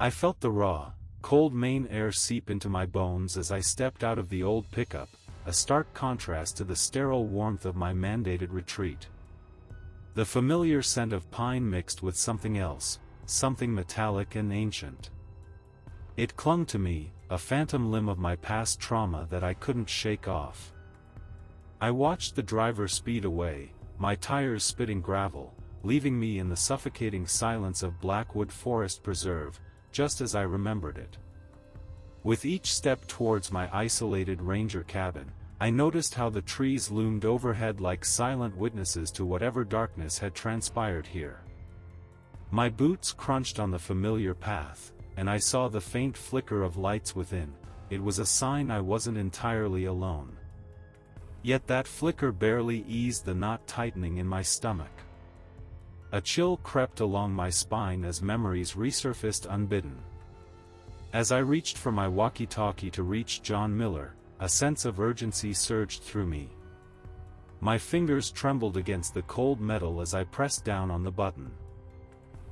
I felt the raw, cold Maine air seep into my bones as I stepped out of the old pickup, a stark contrast to the sterile warmth of my mandated retreat. The familiar scent of pine mixed with something else, something metallic and ancient. It clung to me, a phantom limb of my past trauma that I couldn't shake off. I watched the driver speed away, my tires spitting gravel, leaving me in the suffocating silence of Blackwood Forest Preserve, just as I remembered it. With each step towards my isolated ranger cabin, I noticed how the trees loomed overhead like silent witnesses to whatever darkness had transpired here. My boots crunched on the familiar path, and I saw the faint flicker of lights within. It was a sign I wasn't entirely alone. Yet that flicker barely eased the knot tightening in my stomach. A chill crept along my spine as memories resurfaced unbidden. As I reached for my walkie-talkie to reach John Miller, a sense of urgency surged through me. My fingers trembled against the cold metal as I pressed down on the button.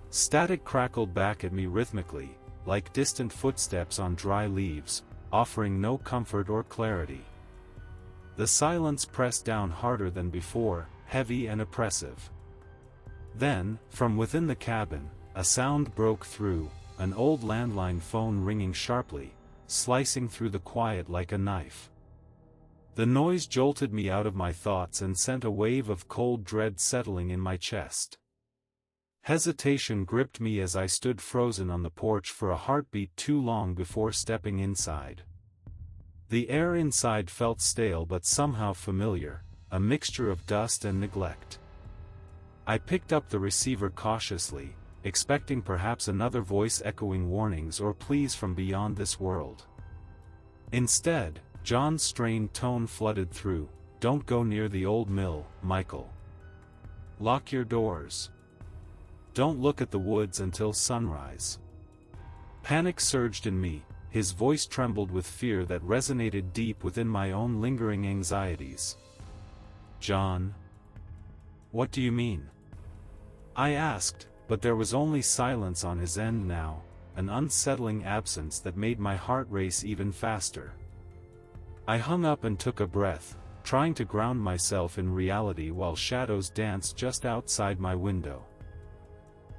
Static crackled back at me rhythmically, like distant footsteps on dry leaves, offering no comfort or clarity. The silence pressed down harder than before, heavy and oppressive. Then, from within the cabin, a sound broke through, an old landline phone ringing sharply, slicing through the quiet like a knife. The noise jolted me out of my thoughts and sent a wave of cold dread settling in my chest. Hesitation gripped me as I stood frozen on the porch for a heartbeat too long before stepping inside. The air inside felt stale but somehow familiar, a mixture of dust and neglect. I picked up the receiver cautiously, expecting perhaps another voice echoing warnings or pleas from beyond this world. Instead, John's strained tone flooded through. "Don't go near the old mill, Michael. Lock your doors. Don't look at the woods until sunrise." Panic surged in me, his voice trembled with fear that resonated deep within my own lingering anxieties. "John? What do you mean?" I asked, but there was only silence on his end now, an unsettling absence that made my heart race even faster. I hung up and took a breath, trying to ground myself in reality while shadows danced just outside my window.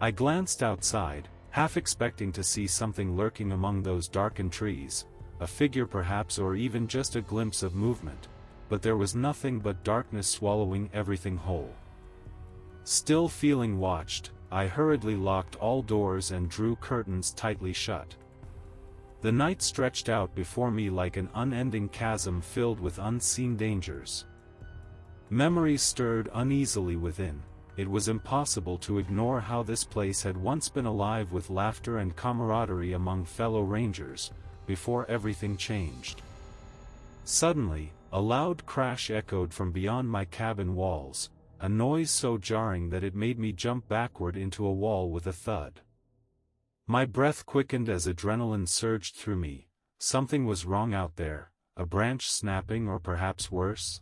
I glanced outside, half expecting to see something lurking among those darkened trees, a figure perhaps or even just a glimpse of movement, but there was nothing but darkness swallowing everything whole. Still feeling watched, I hurriedly locked all doors and drew curtains tightly shut. The night stretched out before me like an unending chasm filled with unseen dangers. Memories stirred uneasily within. It was impossible to ignore how this place had once been alive with laughter and camaraderie among fellow rangers, before everything changed. Suddenly, a loud crash echoed from beyond my cabin walls, a noise so jarring that it made me jump backward into a wall with a thud. My breath quickened as adrenaline surged through me. Something was wrong out there, a branch snapping or perhaps worse.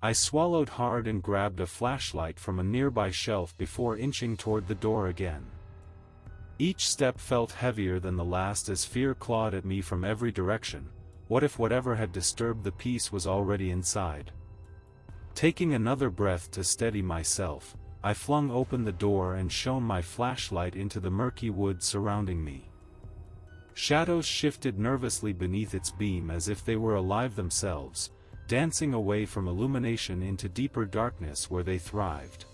I swallowed hard and grabbed a flashlight from a nearby shelf before inching toward the door again. Each step felt heavier than the last as fear clawed at me from every direction. What if whatever had disturbed the peace was already inside? Taking another breath to steady myself, I flung open the door and shone my flashlight into the murky woods surrounding me. Shadows shifted nervously beneath its beam as if they were alive themselves, dancing away from illumination into deeper darkness where they thrived.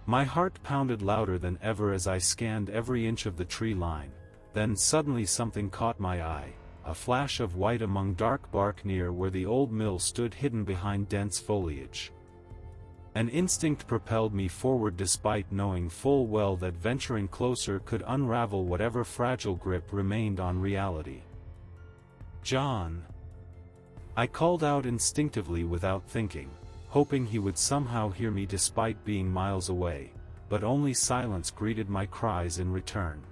My heart pounded louder than ever as I scanned every inch of the tree line. Then suddenly something caught my eye, a flash of white among dark bark near where the old mill stood hidden behind dense foliage. An instinct propelled me forward despite knowing full well that venturing closer could unravel whatever fragile grip remained on reality. "John!" I called out instinctively without thinking, hoping he would somehow hear me despite being miles away, but only silence greeted my cries in return.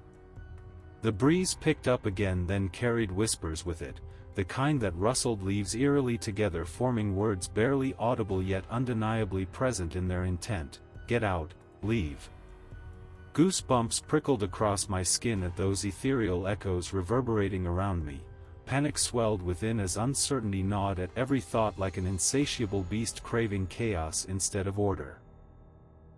The breeze picked up again, then carried whispers with it, the kind that rustled leaves eerily together, forming words barely audible yet undeniably present in their intent. "Get out, leave. Goosebumps prickled across my skin at those ethereal echoes reverberating around me. Panic swelled within as uncertainty gnawed at every thought like an insatiable beast craving chaos instead of order.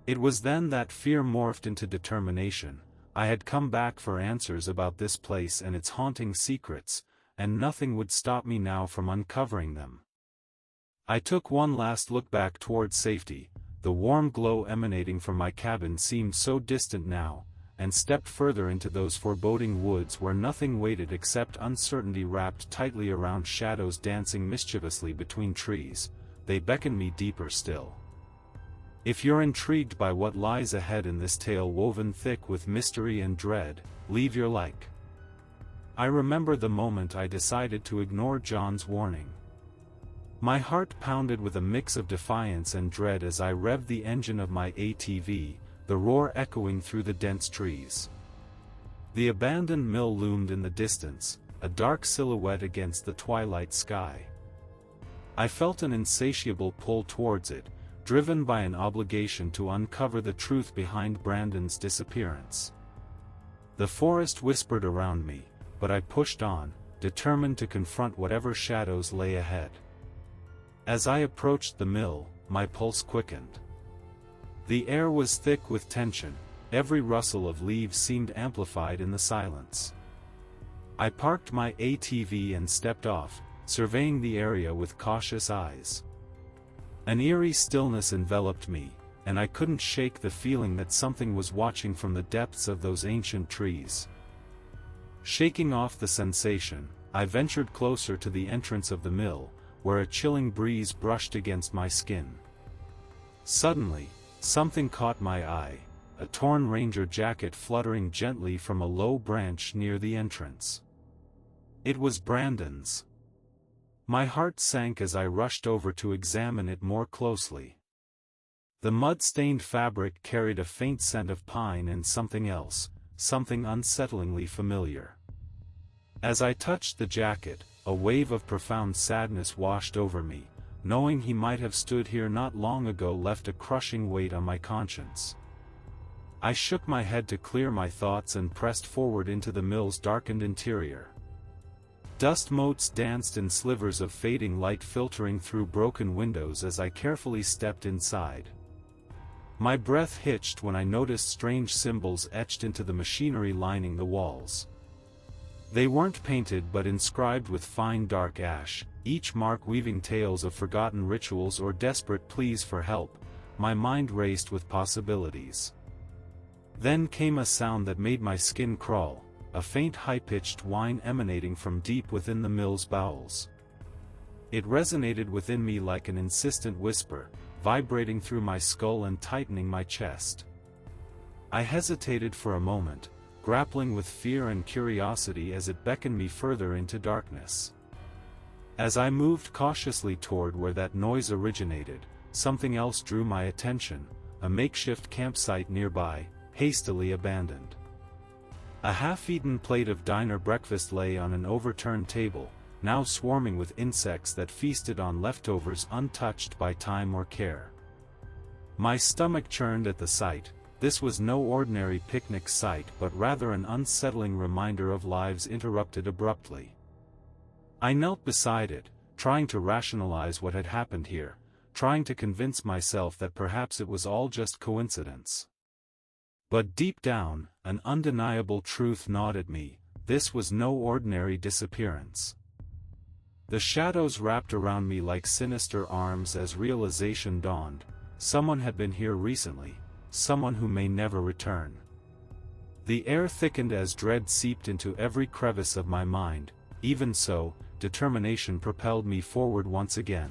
It was then that fear morphed into determination. I had come back for answers about this place and its haunting secrets, and nothing would stop me now from uncovering them. I took one last look back toward safety. The warm glow emanating from my cabin seemed so distant now, and stepped further into those foreboding woods where nothing waited except uncertainty wrapped tightly around shadows dancing mischievously between trees. They beckoned me deeper still. If you're intrigued by what lies ahead in this tale woven thick with mystery and dread, leave your like. I remember the moment I decided to ignore John's warning. My heart pounded with a mix of defiance and dread as I revved the engine of my ATV, the roar echoing through the dense trees. The abandoned mill loomed in the distance, a dark silhouette against the twilight sky. I felt an insatiable pull towards it, driven by an obligation to uncover the truth behind Brandon's disappearance. The forest whispered around me, but I pushed on, determined to confront whatever shadows lay ahead. As I approached the mill, my pulse quickened. The air was thick with tension, every rustle of leaves seemed amplified in the silence. I parked my ATV and stepped off, surveying the area with cautious eyes. An eerie stillness enveloped me, and I couldn't shake the feeling that something was watching from the depths of those ancient trees. Shaking off the sensation, I ventured closer to the entrance of the mill, where a chilling breeze brushed against my skin. Suddenly, something caught my eye, a torn ranger jacket fluttering gently from a low branch near the entrance. It was Brandon's. My heart sank as I rushed over to examine it more closely. The mud-stained fabric carried a faint scent of pine and something else, something unsettlingly familiar. As I touched the jacket, a wave of profound sadness washed over me. Knowing he might have stood here not long ago left a crushing weight on my conscience. I shook my head to clear my thoughts and pressed forward into the mill's darkened interior. Dust motes danced in slivers of fading light filtering through broken windows as I carefully stepped inside. My breath hitched when I noticed strange symbols etched into the machinery lining the walls. They weren't painted but inscribed with fine dark ash, each mark weaving tales of forgotten rituals or desperate pleas for help. My mind raced with possibilities. Then came a sound that made my skin crawl, a faint high-pitched whine emanating from deep within the mill's bowels. It resonated within me like an insistent whisper, vibrating through my skull and tightening my chest. I hesitated for a moment, grappling with fear and curiosity as it beckoned me further into darkness. As I moved cautiously toward where that noise originated, something else drew my attention, a makeshift campsite nearby, hastily abandoned. A half-eaten plate of diner breakfast lay on an overturned table, now swarming with insects that feasted on leftovers untouched by time or care. My stomach churned at the sight. This was no ordinary picnic site but rather an unsettling reminder of lives interrupted abruptly. I knelt beside it, trying to rationalize what had happened here, trying to convince myself that perhaps it was all just coincidence. But deep down, an undeniable truth gnawed at me: this was no ordinary disappearance. The shadows wrapped around me like sinister arms as realization dawned. Someone had been here recently. Someone who may never return. The air thickened as dread seeped into every crevice of my mind. Even so, determination propelled me forward once again.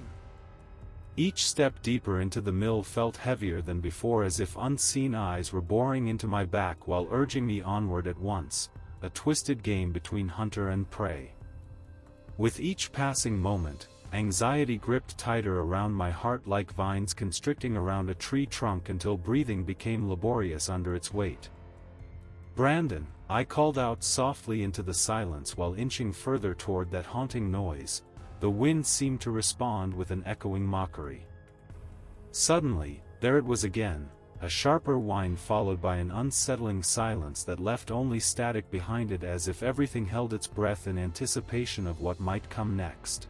Each step deeper into the mill felt heavier than before, as if unseen eyes were boring into my back while urging me onward at once, a twisted game between hunter and prey. With each passing moment, anxiety gripped tighter around my heart like vines constricting around a tree trunk until breathing became laborious under its weight. "Brandon," I called out softly into the silence while inching further toward that haunting noise. The wind seemed to respond with an echoing mockery. Suddenly, there it was again, a sharper whine followed by an unsettling silence that left only static behind it, as if everything held its breath in anticipation of what might come next.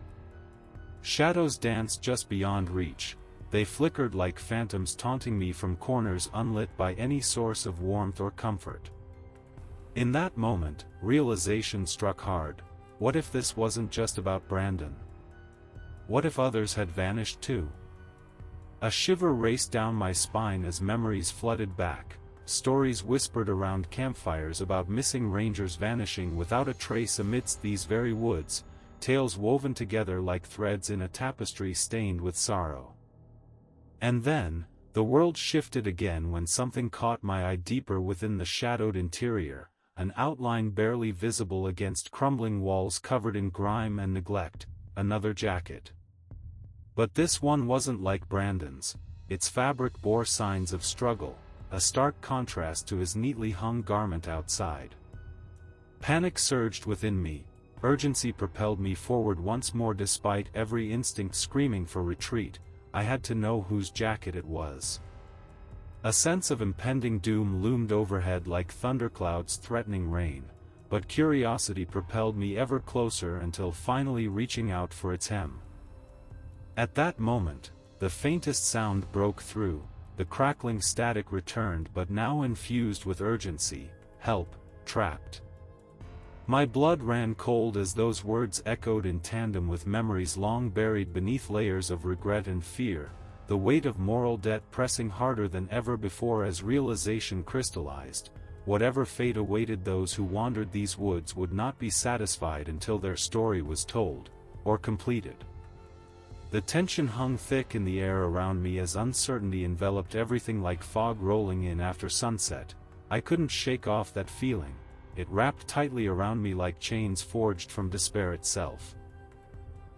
Shadows danced just beyond reach. They flickered like phantoms, taunting me from corners unlit by any source of warmth or comfort. In that moment, realization struck hard. What if this wasn't just about Brandon? What if others had vanished too? A shiver raced down my spine as memories flooded back. Stories whispered around campfires about missing rangers vanishing without a trace amidst these very woods, tales woven together like threads in a tapestry stained with sorrow. And then, the world shifted again when something caught my eye deeper within the shadowed interior, an outline barely visible against crumbling walls covered in grime and neglect, another jacket. But this one wasn't like Brandon's. Its fabric bore signs of struggle, a stark contrast to his neatly hung garment outside. Panic surged within me. Urgency propelled me forward once more despite every instinct screaming for retreat. I had to know whose jacket it was. A sense of impending doom loomed overhead like thunderclouds threatening rain, but curiosity propelled me ever closer until finally reaching out for its hem. At that moment, the faintest sound broke through. The crackling static returned, but now infused with urgency. Help, trapped. My blood ran cold as those words echoed in tandem with memories long buried beneath layers of regret and fear, the weight of moral debt pressing harder than ever before as realization crystallized. Whatever fate awaited those who wandered these woods would not be satisfied until their story was told, or completed. The tension hung thick in the air around me as uncertainty enveloped everything like fog rolling in after sunset. I couldn't shake off that feeling. It wrapped tightly around me like chains forged from despair itself.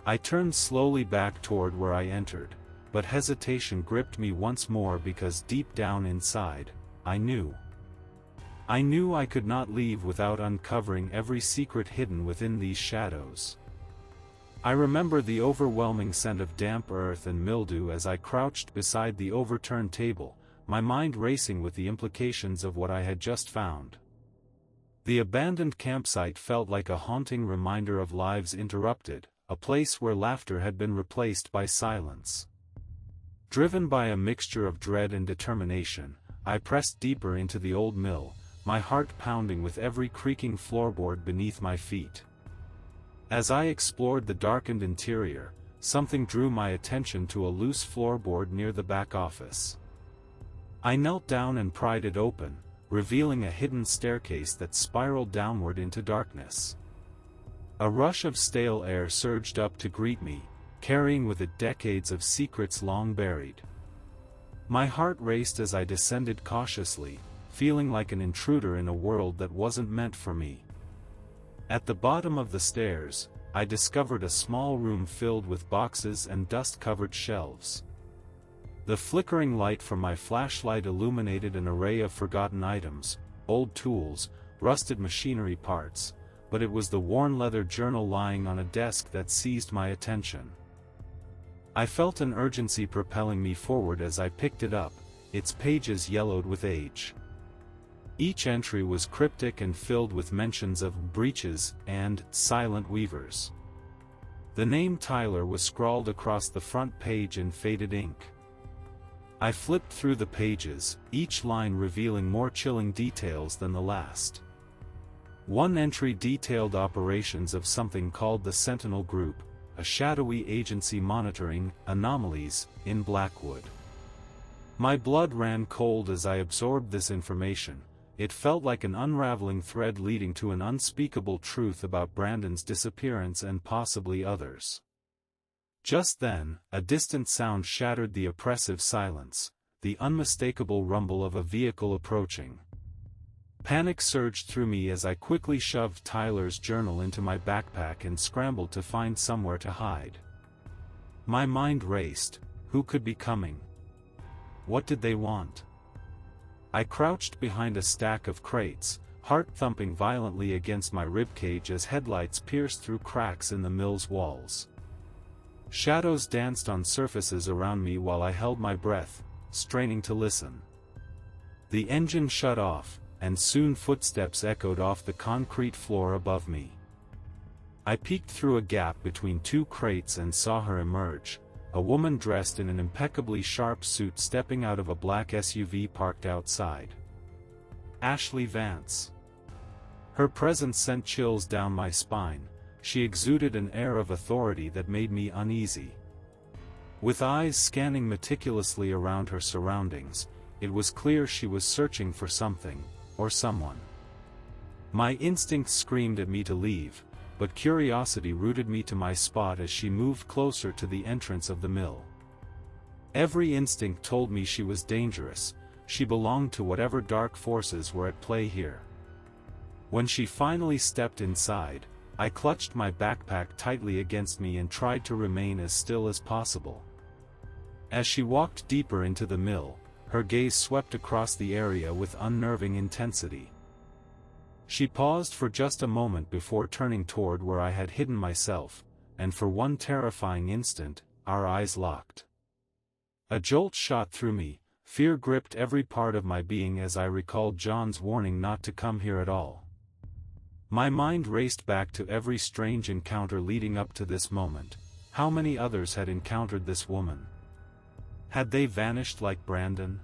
I turned slowly back toward where I entered, but hesitation gripped me once more because deep down inside, I knew I could not leave without uncovering every secret hidden within these shadows. I remember the overwhelming scent of damp earth and mildew as I crouched beside the overturned table, my mind racing with the implications of what I had just found. The abandoned campsite felt like a haunting reminder of lives interrupted, a place where laughter had been replaced by silence. Driven by a mixture of dread and determination, I pressed deeper into the old mill, my heart pounding with every creaking floorboard beneath my feet. As I explored the darkened interior, something drew my attention to a loose floorboard near the back office. I knelt down and pried it open, revealing a hidden staircase that spiraled downward into darkness. A rush of stale air surged up to greet me, carrying with it decades of secrets long buried. My heart raced as I descended cautiously, feeling like an intruder in a world that wasn't meant for me. At the bottom of the stairs, I discovered a small room filled with boxes and dust-covered shelves. The flickering light from my flashlight illuminated an array of forgotten items, old tools, rusted machinery parts, but it was the worn leather journal lying on a desk that seized my attention. I felt an urgency propelling me forward as I picked it up, its pages yellowed with age. Each entry was cryptic and filled with mentions of breaches and silent weavers. The name Tyler was scrawled across the front page in faded ink. I flipped through the pages, each line revealing more chilling details than the last. One entry detailed operations of something called the Sentinel Group, a shadowy agency monitoring anomalies in Blackwood. My blood ran cold as I absorbed this information. It felt like an unraveling thread leading to an unspeakable truth about Brandon's disappearance and possibly others. Just then, a distant sound shattered the oppressive silence, the unmistakable rumble of a vehicle approaching. Panic surged through me as I quickly shoved Tyler's journal into my backpack and scrambled to find somewhere to hide. My mind raced. Who could be coming? What did they want? I crouched behind a stack of crates, heart thumping violently against my ribcage as headlights pierced through cracks in the mill's walls. Shadows danced on surfaces around me while I held my breath, straining to listen. The engine shut off, and soon footsteps echoed off the concrete floor above me. I peeked through a gap between two crates and saw her emerge, a woman dressed in an impeccably sharp suit stepping out of a black SUV parked outside. Ashley Vance. Her presence sent chills down my spine. She exuded an air of authority that made me uneasy. With eyes scanning meticulously around her surroundings, it was clear she was searching for something, or someone. My instincts screamed at me to leave, but curiosity rooted me to my spot as she moved closer to the entrance of the mill. Every instinct told me she was dangerous, she belonged to whatever dark forces were at play here. When she finally stepped inside, I clutched my backpack tightly against me and tried to remain as still as possible. As she walked deeper into the mill, her gaze swept across the area with unnerving intensity. She paused for just a moment before turning toward where I had hidden myself, and for one terrifying instant, our eyes locked. A jolt shot through me, fear gripped every part of my being as I recalled John's warning not to come here at all. My mind raced back to every strange encounter leading up to this moment. How many others had encountered this woman? Had they vanished like Brandon?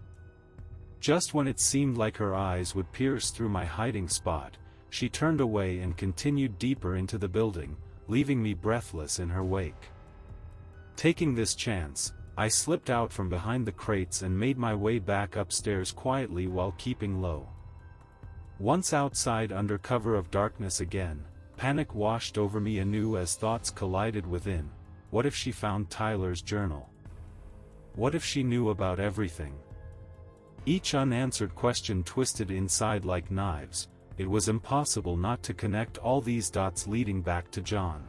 Just when it seemed like her eyes would pierce through my hiding spot, she turned away and continued deeper into the building, leaving me breathless in her wake. Taking this chance, I slipped out from behind the crates and made my way back upstairs quietly while keeping low. Once outside under cover of darkness again, panic washed over me anew as thoughts collided within. What if she found Tyler's journal? What if she knew about everything? Each unanswered question twisted inside like knives. It was impossible not to connect all these dots leading back to John.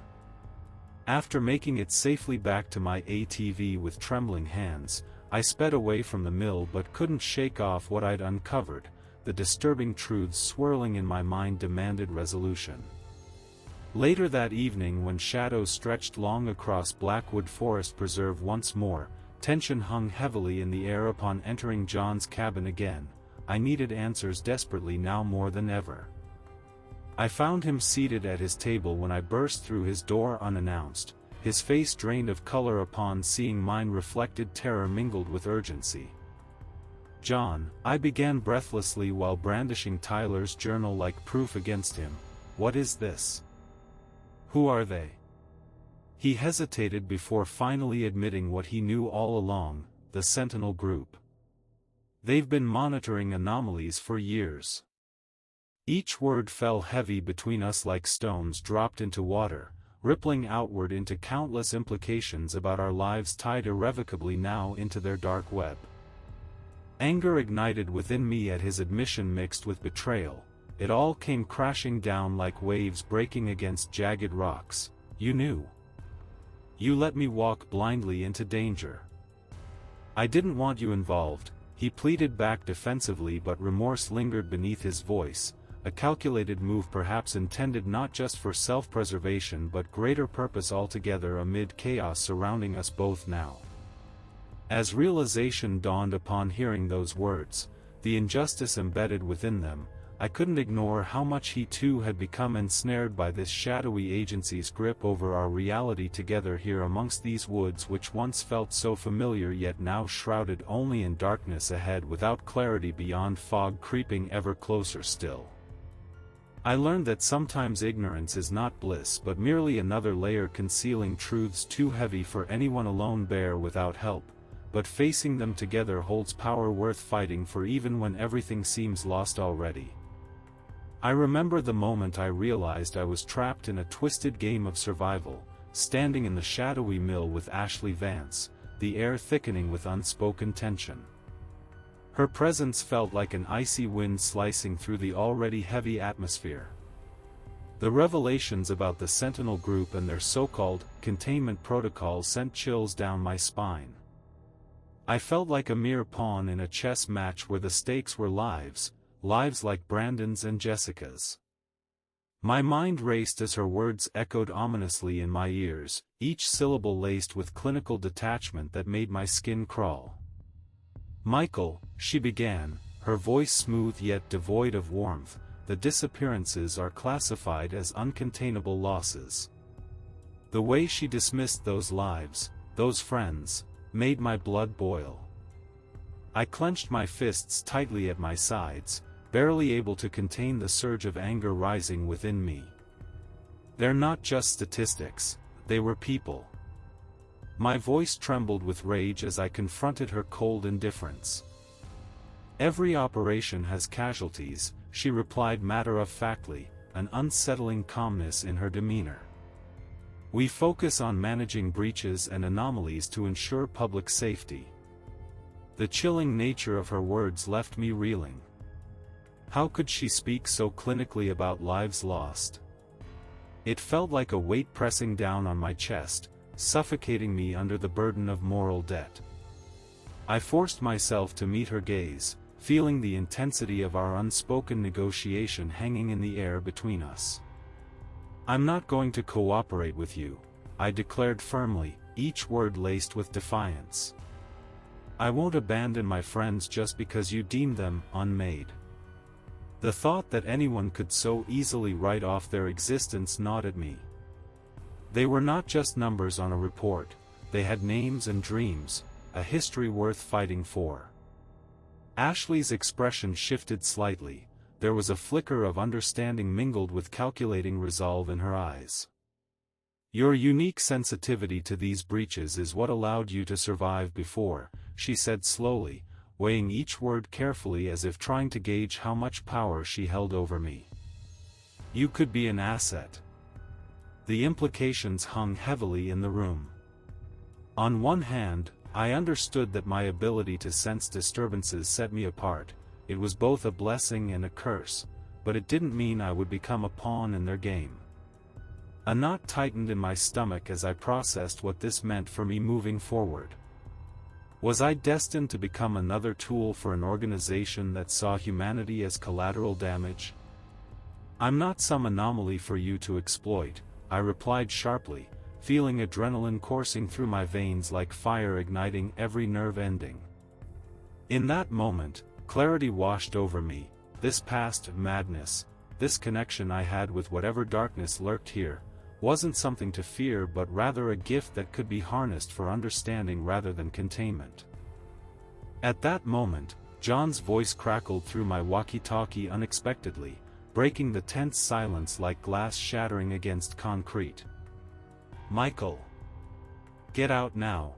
After making it safely back to my ATV with trembling hands, I sped away from the mill but couldn't shake off what I'd uncovered. The disturbing truths swirling in my mind demanded resolution. Later that evening, when shadows stretched long across Blackwood Forest Preserve once more, tension hung heavily in the air upon entering John's cabin again. I needed answers desperately now more than ever. I found him seated at his table when I burst through his door unannounced, his face drained of color upon seeing mine. Reflected terror mingled with urgency. "John," I began breathlessly while brandishing Tyler's journal like proof against him, "what is this? Who are they?" He hesitated before finally admitting what he knew all along: the Sentinel Group. They've been monitoring anomalies for years. Each word fell heavy between us like stones dropped into water, rippling outward into countless implications about our lives tied irrevocably now into their dark web. Anger ignited within me at his admission mixed with betrayal. It all came crashing down like waves breaking against jagged rocks. "You knew. You let me walk blindly into danger. I didn't want you involved," he pleaded back defensively, but remorse lingered beneath his voice, a calculated move perhaps intended not just for self-preservation but greater purpose altogether amid chaos surrounding us both now. As realization dawned upon hearing those words, the injustice embedded within them, I couldn't ignore how much he too had become ensnared by this shadowy agency's grip over our reality together here amongst these woods which once felt so familiar yet now shrouded only in darkness ahead without clarity beyond, fog creeping ever closer still. I learned that sometimes ignorance is not bliss but merely another layer concealing truths too heavy for anyone alone bear without help, but facing them together holds power worth fighting for even when everything seems lost already. I remember the moment I realized I was trapped in a twisted game of survival, standing in the shadowy mill with Ashley Vance, the air thickening with unspoken tension. Her presence felt like an icy wind slicing through the already heavy atmosphere. The revelations about the Sentinel Group and their so-called containment protocol sent chills down my spine. I felt like a mere pawn in a chess match where the stakes were lives like Brandon's and Jessica's. My mind raced as her words echoed ominously in my ears, each syllable laced with clinical detachment that made my skin crawl. "Michael," she began, her voice smooth yet devoid of warmth. The disappearances are classified as uncontainable losses. The way she dismissed those lives, those friends, made my blood boil. I clenched my fists tightly at my sides, barely able to contain the surge of anger rising within me. They're not just statistics, they were people. My voice trembled with rage as I confronted her cold indifference. Every operation has casualties, she replied matter-of-factly, an unsettling calmness in her demeanor. We focus on managing breaches and anomalies to ensure public safety. The chilling nature of her words left me reeling. How could she speak so clinically about lives lost? It felt like a weight pressing down on my chest, suffocating me under the burden of moral debt. I forced myself to meet her gaze, feeling the intensity of our unspoken negotiation hanging in the air between us. I'm not going to cooperate with you, I declared firmly, each word laced with defiance. I won't abandon my friends just because you deem them unmade. The thought that anyone could so easily write off their existence gnawed at me. They were not just numbers on a report, they had names and dreams, a history worth fighting for. Ashley's expression shifted slightly, there was a flicker of understanding mingled with calculating resolve in her eyes. Your unique sensitivity to these breaches is what allowed you to survive before, she said slowly, weighing each word carefully as if trying to gauge how much power she held over me. You could be an asset. The implications hung heavily in the room. On one hand, I understood that my ability to sense disturbances set me apart. It was both a blessing and a curse, but it didn't mean I would become a pawn in their game. A knot tightened in my stomach as I processed what this meant for me moving forward. Was I destined to become another tool for an organization that saw humanity as collateral damage? I'm not some anomaly for you to exploit, I replied sharply, feeling adrenaline coursing through my veins like fire igniting every nerve ending. In that moment, clarity washed over me. This past madness, this connection I had with whatever darkness lurked here, wasn't something to fear but rather a gift that could be harnessed for understanding rather than containment. At that moment, John's voice crackled through my walkie-talkie unexpectedly, breaking the tense silence like glass shattering against concrete. Michael! Get out now!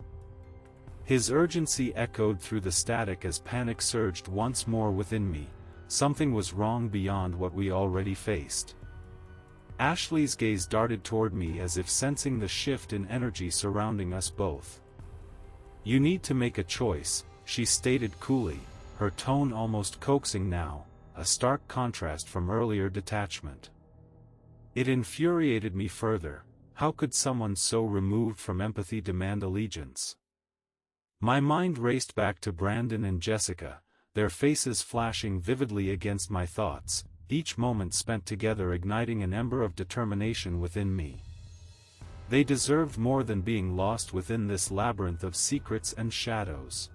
His urgency echoed through the static as panic surged once more within me. Something was wrong beyond what we already faced. Ashley's gaze darted toward me as if sensing the shift in energy surrounding us both. You need to make a choice, she stated coolly, her tone almost coaxing now, a stark contrast from earlier detachment. It infuriated me further. How could someone so removed from empathy demand allegiance? My mind raced back to Brandon and Jessica, their faces flashing vividly against my thoughts, each moment spent together igniting an ember of determination within me. They deserved more than being lost within this labyrinth of secrets and shadows.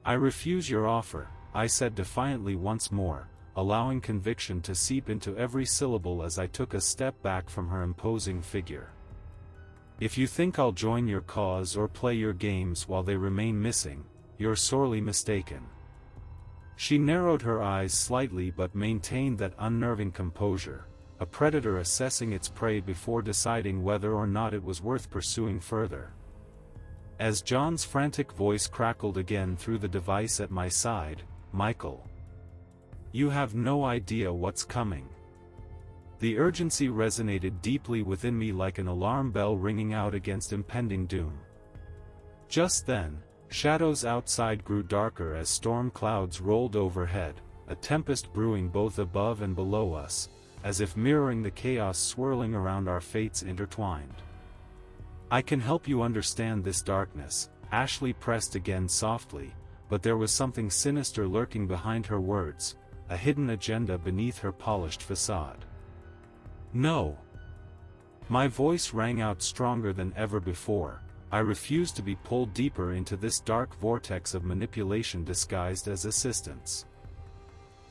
I refuse your offer, I said defiantly once more, allowing conviction to seep into every syllable as I took a step back from her imposing figure. If you think I'll join your cause or play your games while they remain missing, you're sorely mistaken. She narrowed her eyes slightly but maintained that unnerving composure, a predator assessing its prey before deciding whether or not it was worth pursuing further. As John's frantic voice crackled again through the device at my side, Michael. You have no idea what's coming. The urgency resonated deeply within me like an alarm bell ringing out against impending doom. Just then, shadows outside grew darker as storm clouds rolled overhead, a tempest brewing both above and below us, as if mirroring the chaos swirling around our fates intertwined. I can help you understand this darkness, Ashley pressed again softly, but there was something sinister lurking behind her words, a hidden agenda beneath her polished facade. No. My voice rang out stronger than ever before. I refused to be pulled deeper into this dark vortex of manipulation disguised as assistance.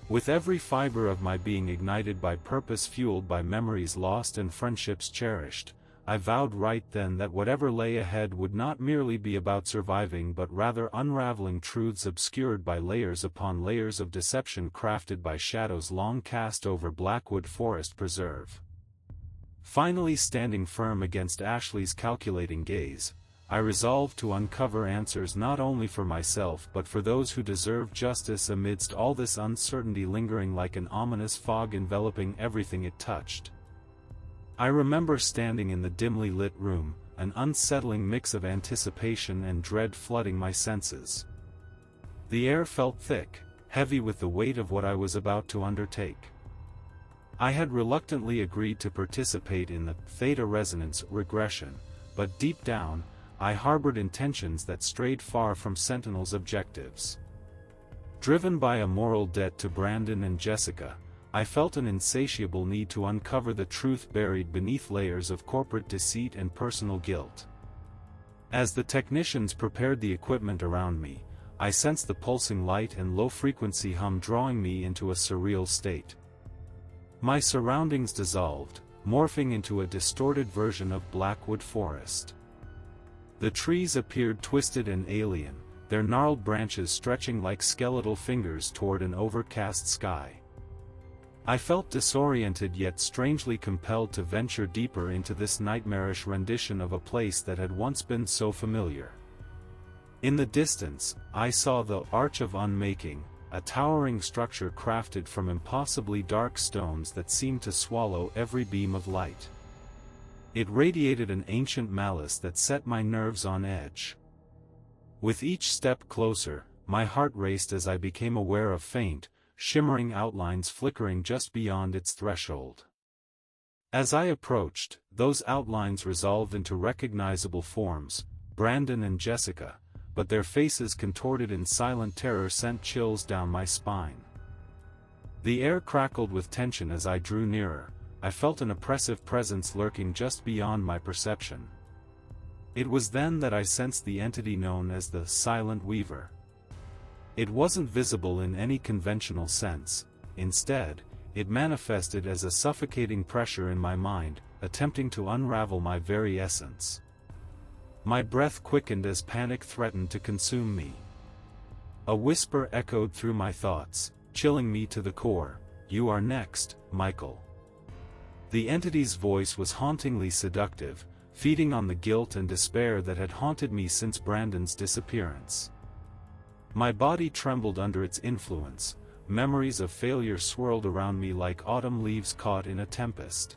With every fiber of my being ignited by purpose fueled by memories lost and friendships cherished, I vowed right then that whatever lay ahead would not merely be about surviving but rather unraveling truths obscured by layers upon layers of deception crafted by shadows long cast over Blackwood Forest Preserve. Finally standing firm against Ashley's calculating gaze, I resolved to uncover answers not only for myself but for those who deserve justice amidst all this uncertainty lingering like an ominous fog enveloping everything it touched. I remember standing in the dimly lit room, an unsettling mix of anticipation and dread flooding my senses. The air felt thick, heavy with the weight of what I was about to undertake. I had reluctantly agreed to participate in the theta resonance regression, but deep down, I harbored intentions that strayed far from Sentinel's objectives. Driven by a moral debt to Brandon and Jessica, I felt an insatiable need to uncover the truth buried beneath layers of corporate deceit and personal guilt. As the technicians prepared the equipment around me, I sensed the pulsing light and low-frequency hum drawing me into a surreal state. My surroundings dissolved, morphing into a distorted version of Blackwood Forest. The trees appeared twisted and alien, their gnarled branches stretching like skeletal fingers toward an overcast sky. I felt disoriented yet strangely compelled to venture deeper into this nightmarish rendition of a place that had once been so familiar. In the distance, I saw the Arch of Unmaking, a towering structure crafted from impossibly dark stones that seemed to swallow every beam of light. It radiated an ancient malice that set my nerves on edge. With each step closer, my heart raced as I became aware of faint, shimmering outlines flickering just beyond its threshold. As I approached, those outlines resolved into recognizable forms, Brandon and Jessica, but their faces contorted in silent terror sent chills down my spine. The air crackled with tension as I drew nearer. I felt an oppressive presence lurking just beyond my perception. It was then that I sensed the entity known as the Silent Weaver. It wasn't visible in any conventional sense. Instead, it manifested as a suffocating pressure in my mind, attempting to unravel my very essence. My breath quickened as panic threatened to consume me. A whisper echoed through my thoughts, chilling me to the core. "You are next, Michael." The entity's voice was hauntingly seductive, feeding on the guilt and despair that had haunted me since Brandon's disappearance. My body trembled under its influence, memories of failure swirled around me like autumn leaves caught in a tempest.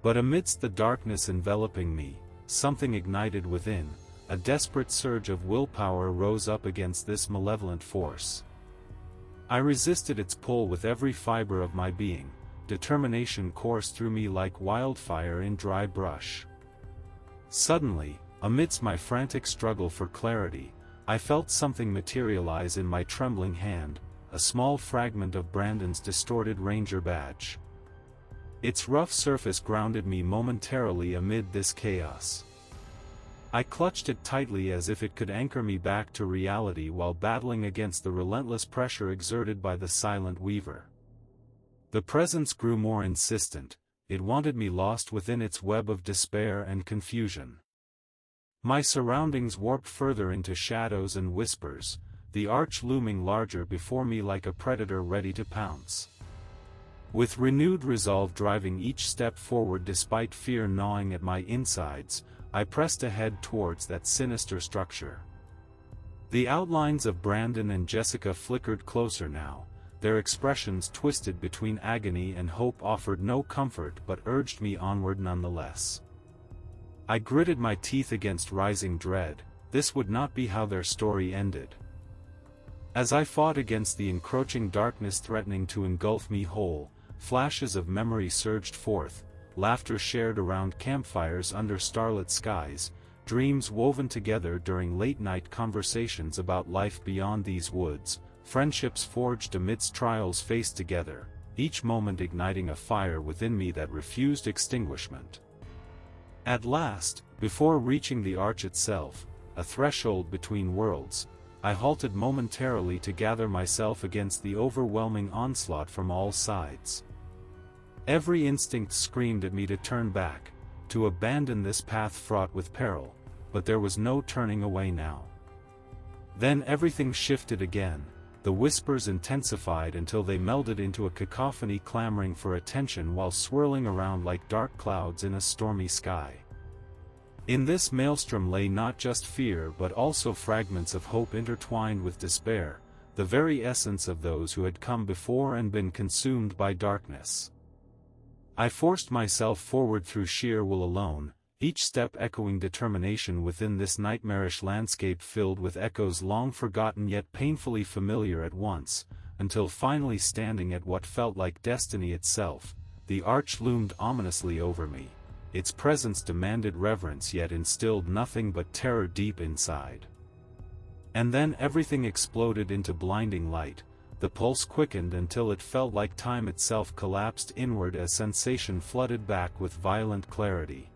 But amidst the darkness enveloping me, something ignited within. A desperate surge of willpower rose up against this malevolent force. I resisted its pull with every fiber of my being. Determination coursed through me like wildfire in dry brush. Suddenly, amidst my frantic struggle for clarity, I felt something materialize in my trembling hand, a small fragment of Brandon's distorted ranger badge. Its rough surface grounded me momentarily amid this chaos. I clutched it tightly as if it could anchor me back to reality while battling against the relentless pressure exerted by the Silent Weaver. The presence grew more insistent. It wanted me lost within its web of despair and confusion. My surroundings warped further into shadows and whispers, the arch looming larger before me like a predator ready to pounce. With renewed resolve driving each step forward despite fear gnawing at my insides, I pressed ahead towards that sinister structure. The outlines of Brandon and Jessica flickered closer now, their expressions twisted between agony and hope offered no comfort but urged me onward nonetheless. I gritted my teeth against rising dread. This would not be how their story ended. As I fought against the encroaching darkness threatening to engulf me whole, flashes of memory surged forth, laughter shared around campfires under starlit skies, dreams woven together during late-night conversations about life beyond these woods, friendships forged amidst trials faced together, each moment igniting a fire within me that refused extinguishment. At last, before reaching the arch itself, a threshold between worlds, I halted momentarily to gather myself against the overwhelming onslaught from all sides. Every instinct screamed at me to turn back, to abandon this path fraught with peril, but there was no turning away now. Then everything shifted again, the whispers intensified until they melded into a cacophony clamoring for attention while swirling around like dark clouds in a stormy sky. In this maelstrom lay not just fear but also fragments of hope intertwined with despair, the very essence of those who had come before and been consumed by darkness. I forced myself forward through sheer will alone, each step echoing determination within this nightmarish landscape filled with echoes long forgotten yet painfully familiar at once, until finally standing at what felt like destiny itself, the arch loomed ominously over me. Its presence demanded reverence yet instilled nothing but terror deep inside. And then everything exploded into blinding light, the pulse quickened until it felt like time itself collapsed inward as sensation flooded back with violent clarity.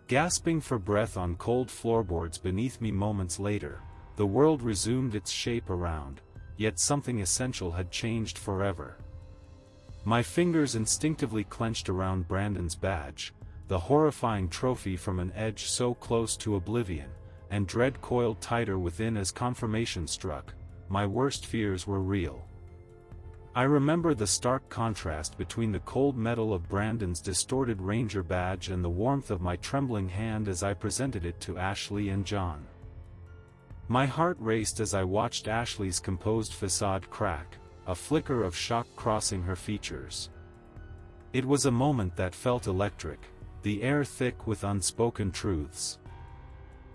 Gasping for breath on cold floorboards beneath me moments later, the world resumed its shape around, yet something essential had changed forever. My fingers instinctively clenched around Brandon's badge, the horrifying trophy from an edge so close to oblivion, and dread coiled tighter within as confirmation struck. My worst fears were real. I remember the stark contrast between the cold metal of Brandon's distorted ranger badge and the warmth of my trembling hand as I presented it to Ashley and John. My heart raced as I watched Ashley's composed facade crack, a flicker of shock crossing her features. It was a moment that felt electric, the air thick with unspoken truths.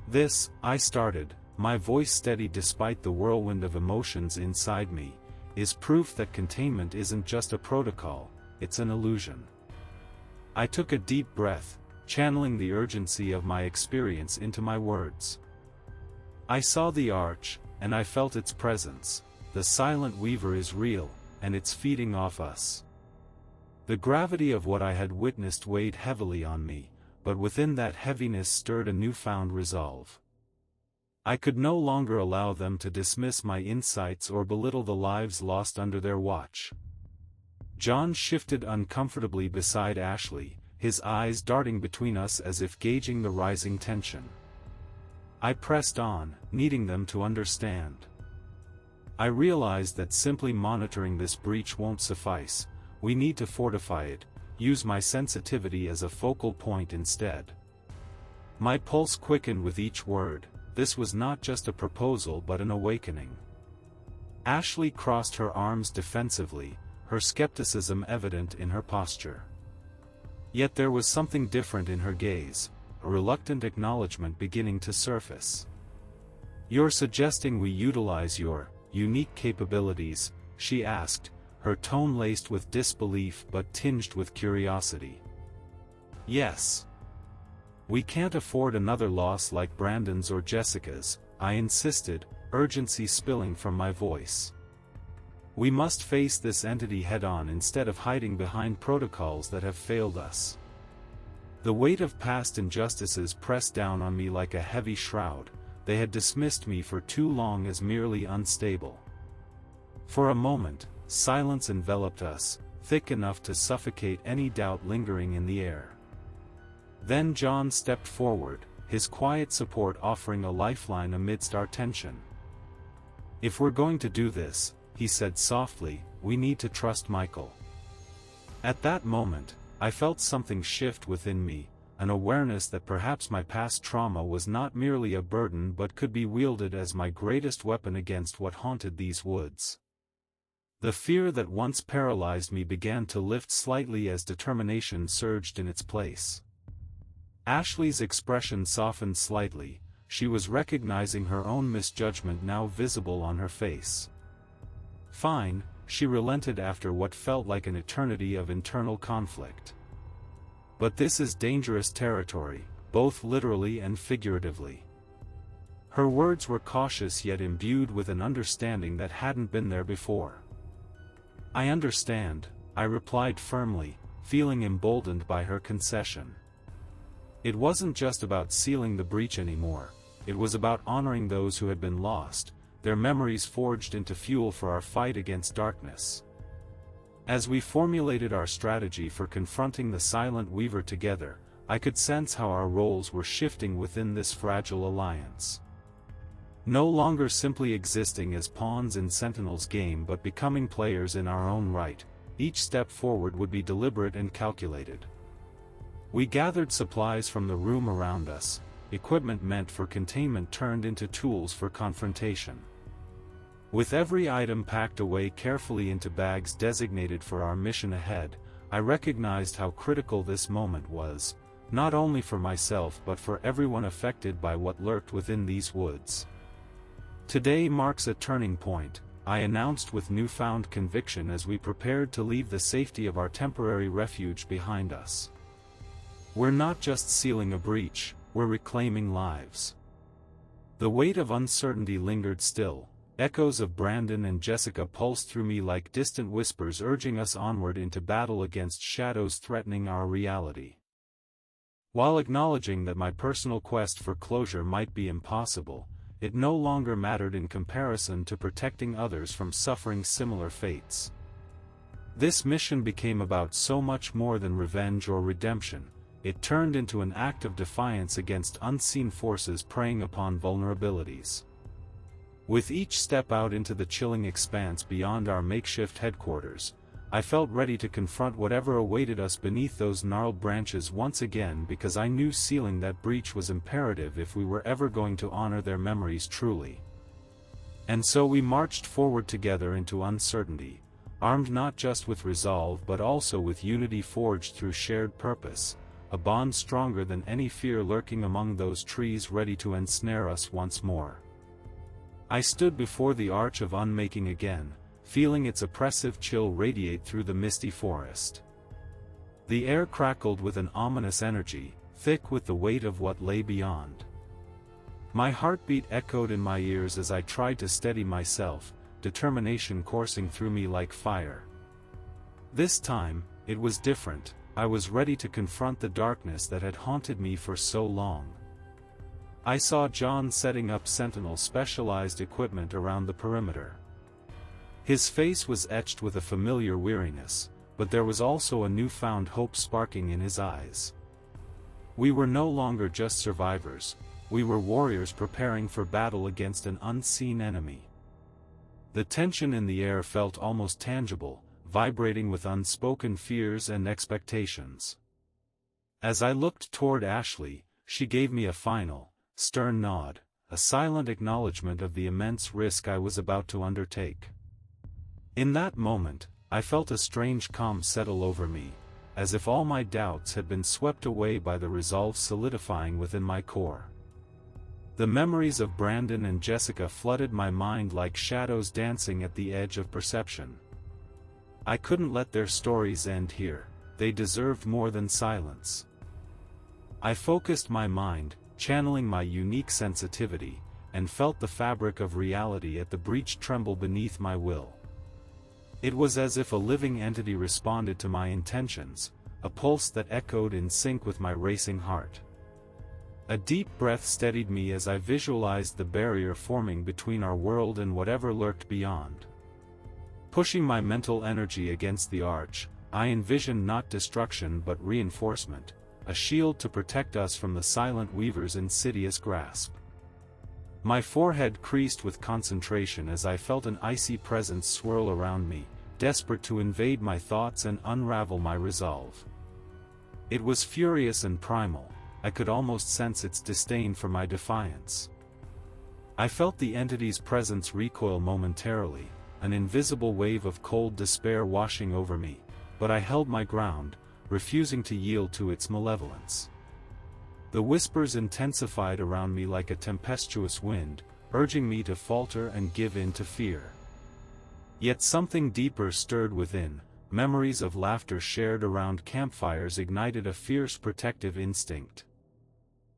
"This," I started, my voice steady despite the whirlwind of emotions inside me, "is proof that containment isn't just a protocol, it's an illusion." I took a deep breath, channeling the urgency of my experience into my words. I saw the arch, and I felt its presence. The silent weaver is real, and it's feeding off us. The gravity of what I had witnessed weighed heavily on me, but within that heaviness stirred a newfound resolve. I could no longer allow them to dismiss my insights or belittle the lives lost under their watch. John shifted uncomfortably beside Ashley, his eyes darting between us as if gauging the rising tension. I pressed on, needing them to understand. I realized that simply monitoring this breach won't suffice. We need to fortify it, use my sensitivity as a focal point instead. My pulse quickened with each word. This was not just a proposal but an awakening. Ashley crossed her arms defensively, her skepticism evident in her posture. Yet there was something different in her gaze, a reluctant acknowledgement beginning to surface. "You're suggesting we utilize your unique capabilities?" she asked, her tone laced with disbelief but tinged with curiosity. "Yes. We can't afford another loss like Brandon's or Jessica's," I insisted, urgency spilling from my voice. "We must face this entity head-on instead of hiding behind protocols that have failed us." The weight of past injustices pressed down on me like a heavy shroud. They had dismissed me for too long as merely unstable. For a moment, silence enveloped us, thick enough to suffocate any doubt lingering in the air. Then John stepped forward, his quiet support offering a lifeline amidst our tension. "If we're going to do this," he said softly, "we need to trust Michael." At that moment, I felt something shift within me, an awareness that perhaps my past trauma was not merely a burden but could be wielded as my greatest weapon against what haunted these woods. The fear that once paralyzed me began to lift slightly as determination surged in its place. Ashley's expression softened slightly, she was recognizing her own misjudgment now visible on her face. "Fine," she relented after what felt like an eternity of internal conflict. "But this is dangerous territory, both literally and figuratively." Her words were cautious yet imbued with an understanding that hadn't been there before. "I understand," I replied firmly, feeling emboldened by her concession. It wasn't just about sealing the breach anymore, it was about honoring those who had been lost, their memories forged into fuel for our fight against darkness. As we formulated our strategy for confronting the Silent Weaver together, I could sense how our roles were shifting within this fragile alliance. No longer simply existing as pawns in Sentinel's game but becoming players in our own right, each step forward would be deliberate and calculated. We gathered supplies from the room around us, equipment meant for containment turned into tools for confrontation. With every item packed away carefully into bags designated for our mission ahead, I recognized how critical this moment was, not only for myself but for everyone affected by what lurked within these woods. "Today marks a turning point," I announced with newfound conviction as we prepared to leave the safety of our temporary refuge behind us. "We're not just sealing a breach, we're reclaiming lives." The weight of uncertainty lingered still. Echoes of Brandon and Jessica pulsed through me like distant whispers urging us onward into battle against shadows threatening our reality. While acknowledging that my personal quest for closure might be impossible, it no longer mattered in comparison to protecting others from suffering similar fates. This mission became about so much more than revenge or redemption. It turned into an act of defiance against unseen forces preying upon vulnerabilities. With each step out into the chilling expanse beyond our makeshift headquarters, I felt ready to confront whatever awaited us beneath those gnarled branches once again because I knew sealing that breach was imperative if we were ever going to honor their memories truly. And so we marched forward together into uncertainty, armed not just with resolve but also with unity forged through shared purpose, a bond stronger than any fear lurking among those trees ready to ensnare us once more. I stood before the Arch of Unmaking again, feeling its oppressive chill radiate through the misty forest. The air crackled with an ominous energy, thick with the weight of what lay beyond. My heartbeat echoed in my ears as I tried to steady myself, determination coursing through me like fire. This time, it was different. I was ready to confront the darkness that had haunted me for so long. I saw John setting up Sentinel specialized equipment around the perimeter. His face was etched with a familiar weariness, but there was also a newfound hope sparking in his eyes. We were no longer just survivors, we were warriors preparing for battle against an unseen enemy. The tension in the air felt almost tangible, vibrating with unspoken fears and expectations. As I looked toward Ashley, she gave me a final, stern nod, a silent acknowledgement of the immense risk I was about to undertake. In that moment, I felt a strange calm settle over me, as if all my doubts had been swept away by the resolve solidifying within my core. The memories of Brandon and Jessica flooded my mind like shadows dancing at the edge of perception. I couldn't let their stories end here, they deserved more than silence. I focused my mind, channeling my unique sensitivity, and felt the fabric of reality at the breach tremble beneath my will. It was as if a living entity responded to my intentions, a pulse that echoed in sync with my racing heart. A deep breath steadied me as I visualized the barrier forming between our world and whatever lurked beyond. Pushing my mental energy against the arch, I envisioned not destruction but reinforcement, a shield to protect us from the Silent Weaver's insidious grasp. My forehead creased with concentration as I felt an icy presence swirl around me, desperate to invade my thoughts and unravel my resolve. It was furious and primal. I could almost sense its disdain for my defiance. I felt the entity's presence recoil momentarily, an invisible wave of cold despair washing over me, but I held my ground, refusing to yield to its malevolence. The whispers intensified around me like a tempestuous wind, urging me to falter and give in to fear. Yet something deeper stirred within. Memories of laughter shared around campfires ignited a fierce protective instinct.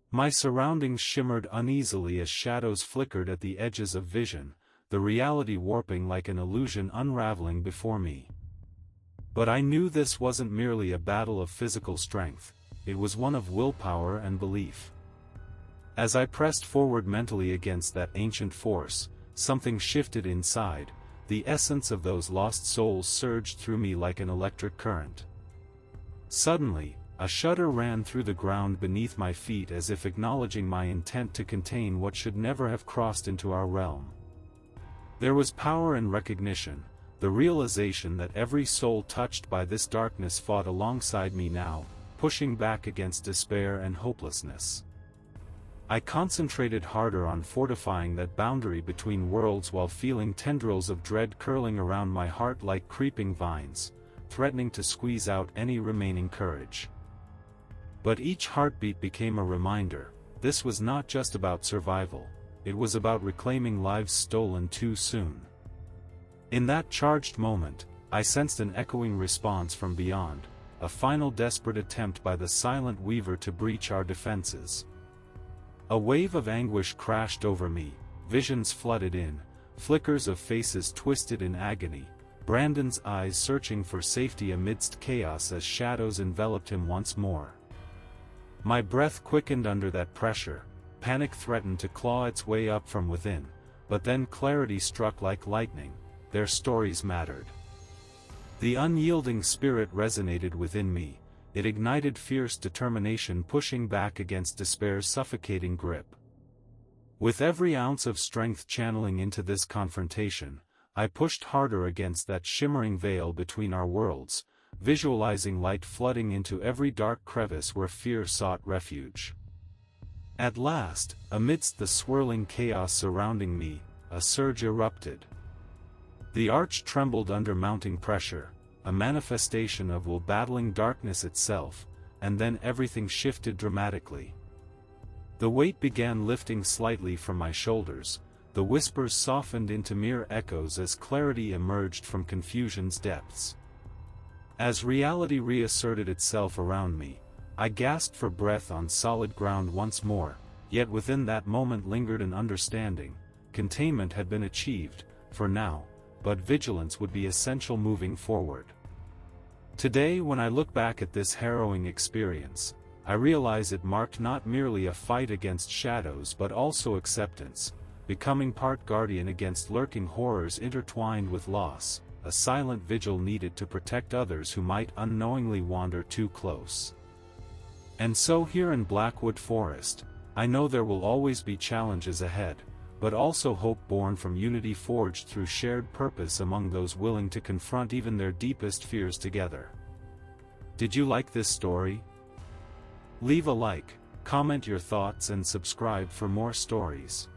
My surroundings shimmered uneasily as shadows flickered at the edges of vision, the reality warping like an illusion unraveling before me. But I knew this wasn't merely a battle of physical strength, it was one of willpower and belief. As I pressed forward mentally against that ancient force, something shifted inside, the essence of those lost souls surged through me like an electric current. Suddenly, a shudder ran through the ground beneath my feet as if acknowledging my intent to contain what should never have crossed into our realm. There was power in recognition, the realization that every soul touched by this darkness fought alongside me now, pushing back against despair and hopelessness. I concentrated harder on fortifying that boundary between worlds while feeling tendrils of dread curling around my heart like creeping vines, threatening to squeeze out any remaining courage. But each heartbeat became a reminder, this was not just about survival, it was about reclaiming lives stolen too soon. In that charged moment, I sensed an echoing response from beyond, a final desperate attempt by the silent weaver to breach our defenses. A wave of anguish crashed over me, visions flooded in, flickers of faces twisted in agony, Brandon's eyes searching for safety amidst chaos as shadows enveloped him once more. My breath quickened under that pressure, panic threatened to claw its way up from within, but then clarity struck like lightning, their stories mattered. The unyielding spirit resonated within me, it ignited fierce determination pushing back against despair's suffocating grip. With every ounce of strength channeling into this confrontation, I pushed harder against that shimmering veil between our worlds, visualizing light flooding into every dark crevice where fear sought refuge. At last, amidst the swirling chaos surrounding me, a surge erupted. The arch trembled under mounting pressure, a manifestation of will battling darkness itself, and then everything shifted dramatically. The weight began lifting slightly from my shoulders, the whispers softened into mere echoes as clarity emerged from confusion's depths. As reality reasserted itself around me, I gasped for breath on solid ground once more, yet within that moment lingered an understanding, containment had been achieved, for now, but vigilance would be essential moving forward. Today when I look back at this harrowing experience, I realize it marked not merely a fight against shadows but also acceptance, becoming part guardian against lurking horrors intertwined with loss, a silent vigil needed to protect others who might unknowingly wander too close. And so here in Blackwood Forest, I know there will always be challenges ahead, but also hope born from unity forged through shared purpose among those willing to confront even their deepest fears together. Did you like this story? Leave a like, comment your thoughts and subscribe for more stories.